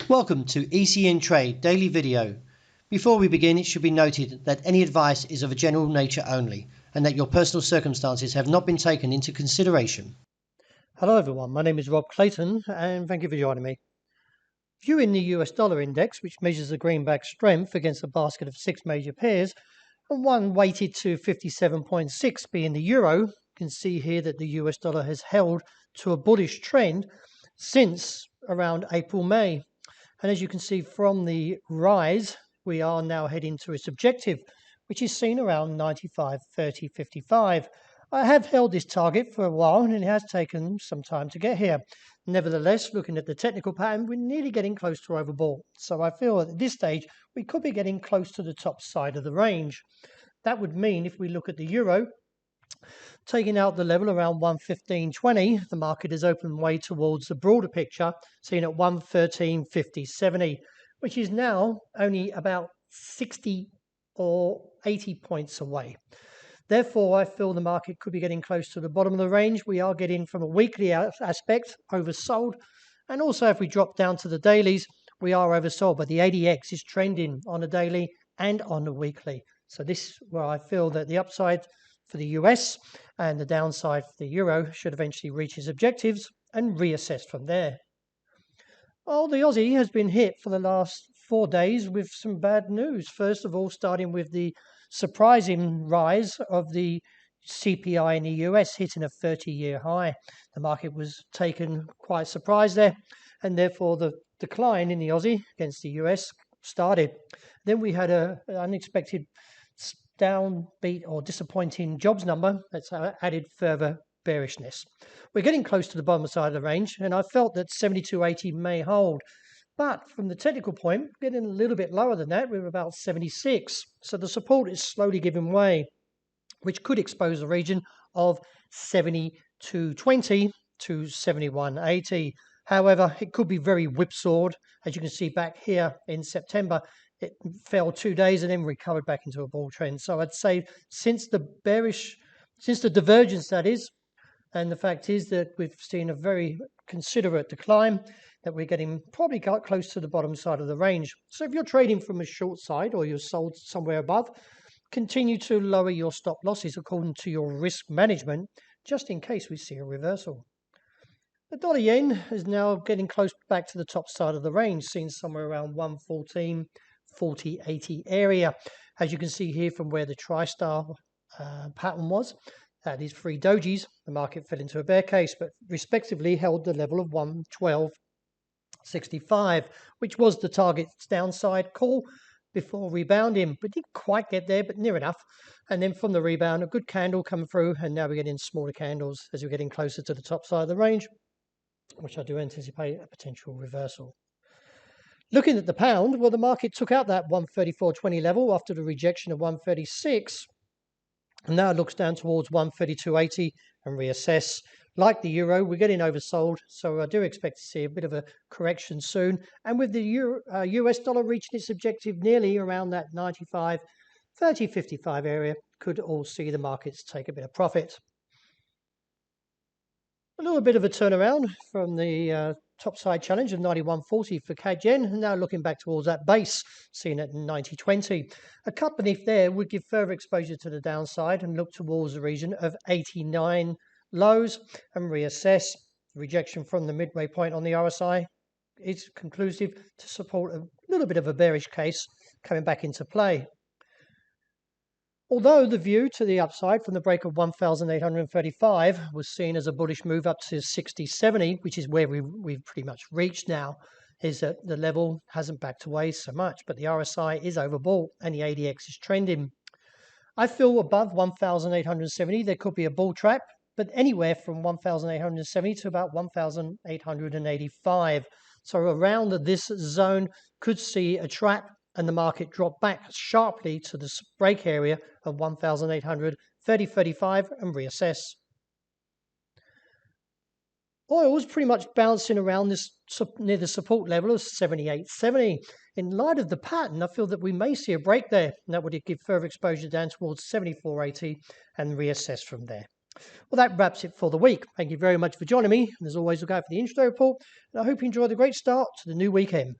Welcome to ECNTRADE Daily Video. Before we begin, it should be noted that any advice is of a general nature only and that your personal circumstances have not been taken into consideration. Hello everyone, my name is Rob Clayton and thank you for joining me. Viewing the US dollar index, which measures the greenback strength against a basket of 6 major pairs, and one weighted to 57.6 being the euro, you can see here that the US dollar has held to a bullish trend since around April-May. And as you can see from the rise, we are now heading to its objective, which is seen around 95.30.55. I have held this target for a while and it has taken some time to get here. Nevertheless, looking at the technical pattern, we're nearly getting close to overbought. So I feel at this stage, we could be getting close to the top side of the range. That would mean if we look at the euro, taking out the level around 115.20, the market has opened way towards the broader picture, seen at 113.50.70, which is now only about 60 or 80 points away. Therefore, I feel the market could be getting close to the bottom of the range. We are getting, from a weekly aspect, oversold. And also, if we drop down to the dailies, we are oversold. But the ADX is trending on a daily and on a weekly. So this is where I feel that the upside for the US and the downside for the euro should eventually reach its objectives and reassess from there. Well, the Aussie has been hit for the last 4 days with some bad news. First of all, starting with the surprising rise of the CPI in the US hitting a 30-year high. The market was taken quite surprised there, and therefore the decline in the Aussie against the US started. Then we had an unexpected downbeat or disappointing jobs number that's added further bearishness. We're getting close to the bottom side of the range, and I felt that 72.80 may hold. But from the technical point, getting a little bit lower than that, we're about 76. So the support is slowly giving way, which could expose a region of 72.20 to 71.80. However, it could be very whipsawed. As you can see back here in September, it fell 2 days and then recovered back into a bull trend. So I'd say since the divergence, that is, and the fact is that we've seen a very considerate decline, that we're getting probably got close to the bottom side of the range. So if you're trading from a short side or you're sold somewhere above, continue to lower your stop losses according to your risk management, just in case we see a reversal. The dollar yen is now getting close back to the top side of the range, seen somewhere around 114.40.80 area. As you can see here from where the tri-star pattern was, that is 3 dojis, the market fell into a bear case, but respectively held the level of 112.65, which was the target's downside call before rebounding, but didn't quite get there, but near enough. And then from the rebound, a good candle coming through, and now we're getting smaller candles as we're getting closer to the top side of the range, which I do anticipate a potential reversal. Looking at the pound, well, the market took out that 134.20 level after the rejection of 136, and now it looks down towards 132.80 and reassess. Like the euro, we're getting oversold, so I do expect to see a bit of a correction soon. And with the US dollar reaching its objective nearly around that 95.30.55 area, could all see the markets take a bit of profit. A little bit of a turnaround from the topside challenge of 91.40 for CAD Yen, and now looking back towards that base, seen at 90.20. A cut beneath there would give further exposure to the downside and look towards the region of 89 lows and reassess. Rejection from the midway point on the RSI is conclusive to support a little bit of a bearish case coming back into play. Although the view to the upside from the break of 1,835 was seen as a bullish move up to 60.70, which is where we've pretty much reached now, is that the level hasn't backed away so much, but the RSI is overbought and the ADX is trending. I feel above 1,870 there could be a bull trap, but anywhere from 1,870 to about 1,885. So around this zone could see a trap and the market drop back sharply to the break area of 1,830.35 and reassess. Oil is pretty much bouncing around this near the support level of 78.70. In light of the pattern, I feel that we may see a break there, and that would give further exposure down towards 74.80 and reassess from there. Well, that wraps it for the week. Thank you very much for joining me. And as always, look out for the intraday report, and I hope you enjoy the great start to the new weekend.